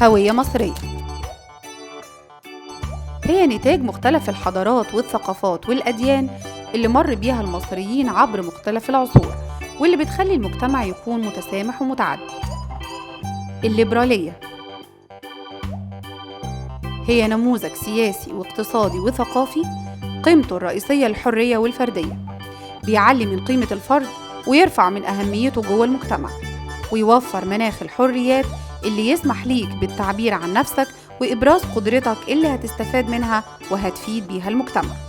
هوية مصرية هي نتاج مختلف الحضارات والثقافات والأديان اللي مر بيها المصريين عبر مختلف العصور، واللي بتخلي المجتمع يكون متسامح ومتعدد. الليبرالية هي نموذج سياسي واقتصادي وثقافي قيمته الرئيسية الحرية والفردية، بيعلي من قيمة الفرد ويرفع من أهميته جوه المجتمع، ويوفر مناخ الحريات اللي يسمح ليك بالتعبير عن نفسك وإبراز قدرتك اللي هتستفاد منها وهتفيد بيها المجتمع.